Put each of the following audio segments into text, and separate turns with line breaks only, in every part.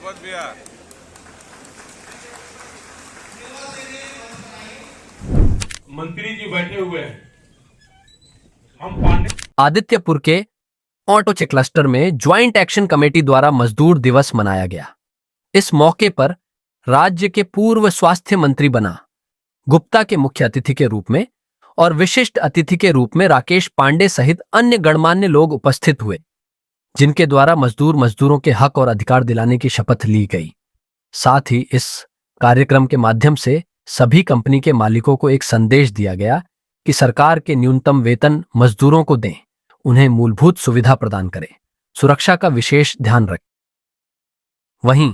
भगवत भैया।
मंत्री जी बैठे हुए हैं। हम पांडे
आदित्यपुर के ऑटोचे क्लस्टर में ज्वाइंट एक्शन कमेटी द्वारा मजदूर दिवस मनाया गया। इस मौके पर राज्य के पूर्व स्वास्थ्य मंत्री बना गुप्ता के मुख्य अतिथि के रूप में और विशिष्ट अतिथि के रूप में राकेश पांडे सहित अन्य गणमान्य लोग उपस्थित हुए, जिनके द्वारा मजदूरों के हक और अधिकार दिलाने की शपथ ली गई। साथ ही इस कार्यक्रम के माध्यम से सभी कंपनी के मालिकों को एक संदेश दिया गया कि सरकार के न्यूनतम वेतन मजदूरों को दें, उन्हें मूलभूत सुविधा प्रदान करें, सुरक्षा का विशेष ध्यान रखें। वहीं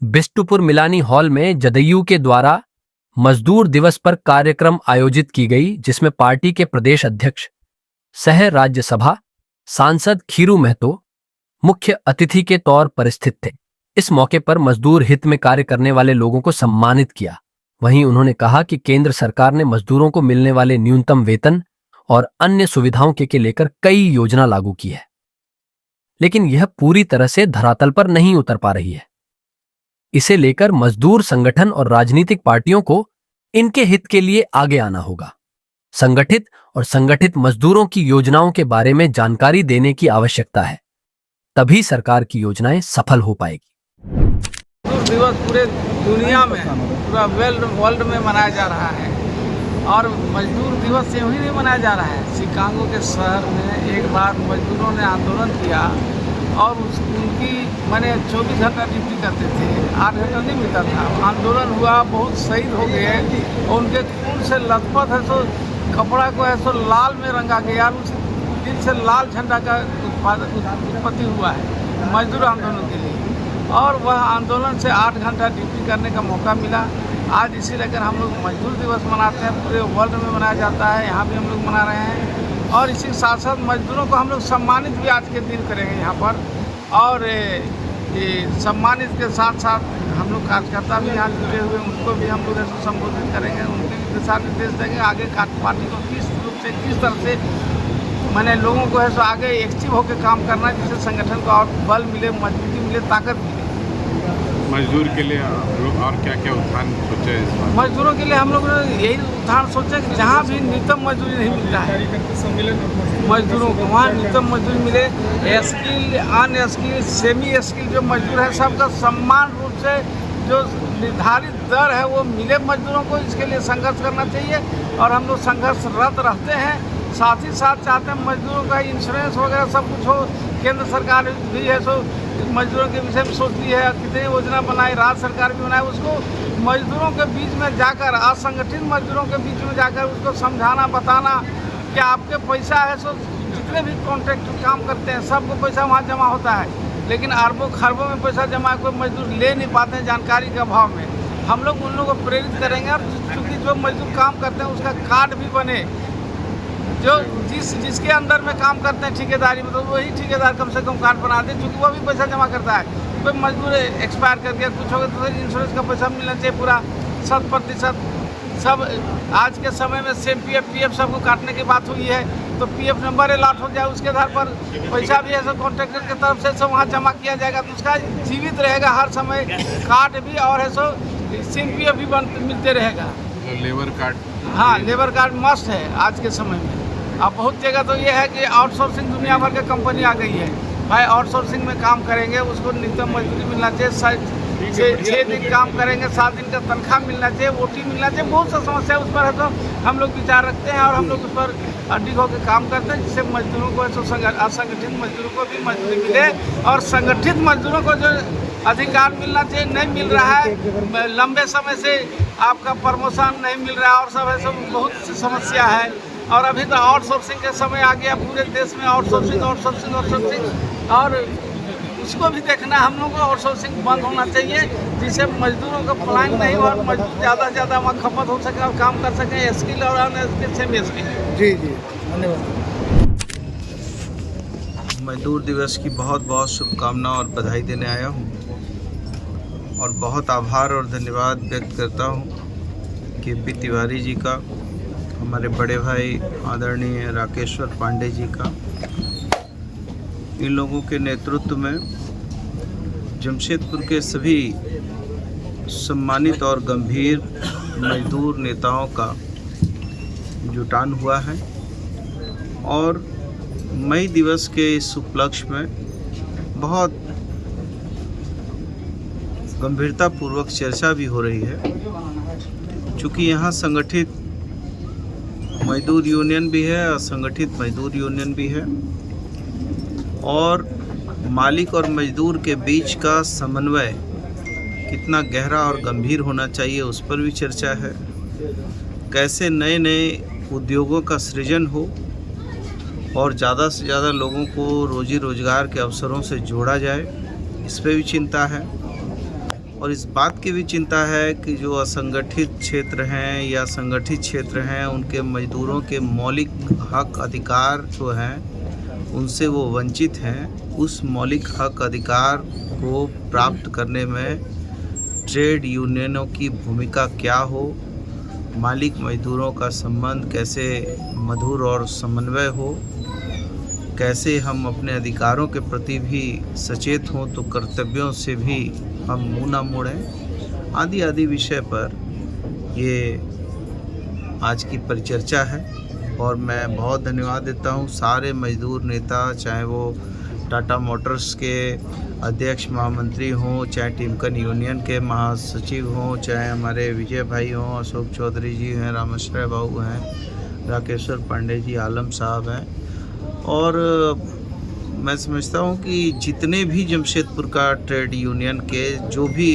बिष्टुपुर मिलानी हॉल में जदयू के द्वारा मजदूर दिवस पर कार्यक्रम आयोजित की गई, जिसमें पार्टी के प्रदेश अध्यक्ष सह राज्यसभा सांसद खीरू महतो मुख्य अतिथि के तौर पर स्थित थे। इस मौके पर मजदूर हित में कार्य करने वाले लोगों को सम्मानित किया। वहीं उन्होंने कहा कि केंद्र सरकार ने मजदूरों को मिलने वाले न्यूनतम वेतन और अन्य सुविधाओं के लेकर कई योजना लागू की है, लेकिन यह पूरी तरह से धरातल पर नहीं उतर पा रही है। इसे लेकर मजदूर संगठन और राजनीतिक पार्टियों को इनके हित के लिए आगे आना होगा। संगठित और संगठित मजदूरों की योजनाओं के बारे में जानकारी देने की आवश्यकता है, तभी सरकार की योजनाएं सफल हो पाएगी।
मजदूर दिवस पूरे दुनिया में, पूरा वर्ल्ड में मनाया जा रहा है। और मजदूर दिवस यूं ही नहीं मनाया जा रहा है। शिकागो के शहर में एक बार मजदूरों ने आंदोलन किया और उनकी मैंने 24 घंटा ड्यूटी करते थे, 8 घंटा नहीं मिलता था। आंदोलन हुआ, बहुत शहीद हो गए और उनके खून से लथपथ है सो कपड़ा को है सो लाल में रंगा गया। उस दिन से लाल झंडा का उत्पत्ति हुआ है मजदूर आंदोलन के लिए। और वह आंदोलन से 8 घंटा ड्यूटी करने का मौका मिला। आज इसी लेकर हम लोग मजदूर दिवस मनाते हैं, पूरे वर्ल्ड में मनाया जाता है, यहाँ भी हम लोग मना रहे हैं। और इसी के साथ साथ मजदूरों को हम लोग सम्मानित भी आज के दिन करेंगे यहाँ पर। और ये सम्मानित के साथ साथ हम लोग कार्यकर्ता भी यहाँ जुटे हुए, उनको भी हम लोग ऐसे संबोधित करेंगे, उनके भी दिशा निर्देश देंगे आगे पार्टी को किस रूप से, किस तरह से मैंने लोगों को है सो आगे एक्टिव होकर काम करना है, जिससे संगठन को और बल मिले, मजबूती मिले, ताकत मिले।
मजदूर के लिए हम लोग और क्या क्या उत्थान सोचे इस बार?
मजदूरों के लिए हम लोग ने यही उत्थान सोचा कि जहाँ भी न्यूनतम मजदूरी नहीं मिलता है मजदूरों को, वहाँ न्यूनतम मजदूरी मिले। स्किल, अनस्किल, सेमी स्किल जो मजदूर है, सबका समान रूप से जो निर्धारित दर है वो मिले मजदूरों को। इसके लिए संघर्ष करना चाहिए और हम लोग संघर्षरत रहते हैं। साथ ही साथ चाहते हैं मजदूरों का इंश्योरेंस वगैरह सब कुछ हो। केंद्र सरकार भी है सो मजदूरों के विषय में सोचती है, कितनी योजना बनाई, राज्य सरकार भी बनाए। उसको मजदूरों के बीच में जाकर, असंगठित मजदूरों के बीच में जाकर उसको समझाना, बताना कि आपके पैसा है सो जितने भी कॉन्ट्रैक्ट काम करते हैं सबको पैसा वहाँ जमा होता है, लेकिन अरबों खरबों में पैसा जमा कोई मजदूर ले नहीं पाते हैं जानकारी के अभाव में। हम लोग उन लोगों को प्रेरित करेंगे और चूँकि जो मजदूर काम करते हैं उसका कार्ड भी बने, जो जिसके अंदर में काम करते हैं ठेकेदारी में, तो वही ठेकेदार कम से कम कार्ड बना दे, क्योंकि वो भी पैसा जमा करता है। कोई मजदूर एक्सपायर कर गया, कुछ हो गया, तो इंश्योरेंस का पैसा मिलना चाहिए पूरा 100%। सब आज के समय में सेम पीएफ सबको काटने की बात हुई है, तो पीएफ नंबर अलॉट हो जाए, उसके आधार पर पैसा भी ऐसा कॉन्ट्रैक्टर की तरफ से सब वहाँ जमा किया जाएगा, तो उसका जीवित रहेगा हर समय कार्ड भी, और है सो सेम पीएफ भी मिलते रहेगा।
लेबर कार्ड,
हाँ, लेबर कार्ड मस्ट है आज के समय में। अब बहुत जगह तो ये है कि आउटसोर्सिंग दुनिया भर की कंपनी आ गई है भाई, आउटसोर्सिंग में काम करेंगे, उसको न्यूनतम मजदूरी मिलना चाहिए, 6 दिन काम करेंगे, 7 दिन का तनख्वाह मिलना चाहिए, ओटी मिलना चाहिए। बहुत सा समस्या उस पर है, तो हम लोग विचार रखते हैं और हम लोग उस पर अडिग होकर काम करते हैं, जिससे मजदूरों को असंगठित मजदूरों को भी मजदूरी मिले और संगठित मजदूरों को जो अधिकार मिलना चाहिए नहीं मिल रहा है। लंबे समय से आपका प्रमोशन नहीं मिल रहा है और सब ऐसे बहुत सी समस्या है। और अभी तो आउटसोर्सिंग के समय आ गया, पूरे देश में आउटसोर्सिंग और उसको भी देखना, हम लोगों को आउटसोर्सिंग बंद होना चाहिए, जिससे मजदूरों का पलायन नहीं हो और मजदूर ज़्यादा से ज़्यादा वहाँ खपत हो सके और काम कर सकें, स्किल और अनस्किल सेमी स्किल।
जी धन्यवाद।
मजदूर दिवस की बहुत बहुत शुभकामनाएं और बधाई देने आया हूँ और बहुत आभार और धन्यवाद व्यक्त करता हूँ केपी तिवारी जी का, हमारे बड़े भाई आदरणीय राकेश्वर पांडे जी का। इन लोगों के नेतृत्व में जमशेदपुर के सभी सम्मानित और गंभीर मजदूर नेताओं का जुटान हुआ है और मई दिवस के इस उपलक्ष्य में बहुत गंभीरतापूर्वक चर्चा भी हो रही है। चूँकि यहाँ संगठित मजदूर यूनियन भी है, असंगठित मजदूर यूनियन भी है और मालिक और मजदूर के बीच का समन्वय कितना गहरा और गंभीर होना चाहिए उस पर भी चर्चा है। कैसे नए नए उद्योगों का सृजन हो और ज़्यादा से ज़्यादा लोगों को रोजी रोजगार के अवसरों से जोड़ा जाए, इस पर भी चिंता है। और इस बात की भी चिंता है कि जो असंगठित क्षेत्र हैं या संगठित क्षेत्र हैं उनके मजदूरों के मौलिक हक अधिकार जो हैं उनसे वो वंचित हैं। उस मौलिक हक अधिकार को प्राप्त करने में ट्रेड यूनियनों की भूमिका क्या हो, मालिक मजदूरों का संबंध कैसे मधुर और समन्वय हो, कैसे हम अपने अधिकारों के प्रति भी सचेत हों तो कर्तव्यों से भी हम मुँह न मोड़ें, आदि आदि विषय पर ये आज की परिचर्चा है। और मैं बहुत धन्यवाद देता हूँ सारे मजदूर नेता, चाहे वो टाटा मोटर्स के अध्यक्ष महामंत्री हों, चाहे टिमकन यूनियन के महासचिव हों, चाहे हमारे विजय भाई हों, अशोक चौधरी जी हैं, रामेश्वर बाबू हैं, राकेश्वर पांडे जी, आलम साहब हैं। और मैं समझता हूँ कि जितने भी जमशेदपुर का ट्रेड यूनियन के जो भी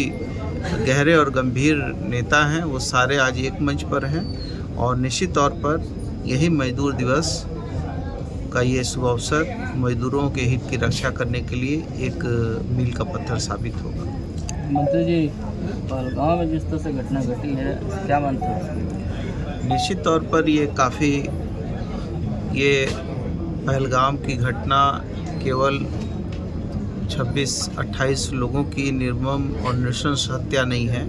गहरे और गंभीर नेता हैं वो सारे आज एक मंच पर हैं और निश्चित तौर पर यही मजदूर दिवस का ये शुभ अवसर मजदूरों के हित की रक्षा करने के लिए एक मील का पत्थर साबित होगा।
मंत्री जी, पहलगाम में जिस तरह से घटना घटी है, क्या मानते हैं?
निश्चित तौर पर ये पहलगाम की घटना केवल 26-28 लोगों की निर्मम और नृशंस हत्या नहीं है।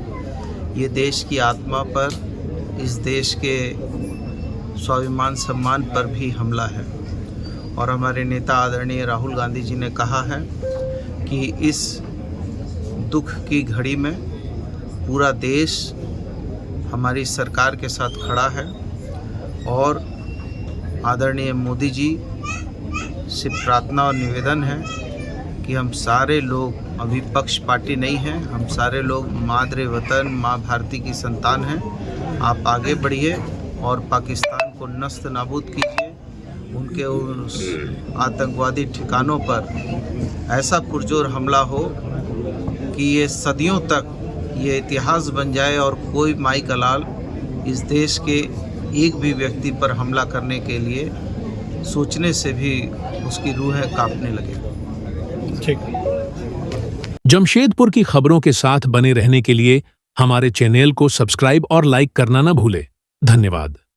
ये देश की आत्मा पर, इस देश के स्वाभिमान सम्मान पर भी हमला है। और हमारे नेता आदरणीय राहुल गांधी जी ने कहा है कि इस दुख की घड़ी में पूरा देश हमारी सरकार के साथ खड़ा है और आदरणीय मोदी जी से प्रार्थना और निवेदन है कि हम सारे लोग, अभी पक्ष पार्टी नहीं हैं, हम सारे लोग मादरे वतन, माँ भारती की संतान हैं। आप आगे बढ़िए और पाकिस्तान को नस्त नाबूद कीजिए, उनके उस आतंकवादी ठिकानों पर ऐसा पुरजोर हमला हो कि ये सदियों तक ये इतिहास बन जाए और कोई माई का लाल इस देश के एक भी व्यक्ति पर हमला करने के लिए सोचने से भी उसकी रूहें कांपने लगे।
जमशेदपुर की खबरों के साथ बने रहने के लिए हमारे चैनल को सब्सक्राइब और लाइक करना न भूलें। धन्यवाद।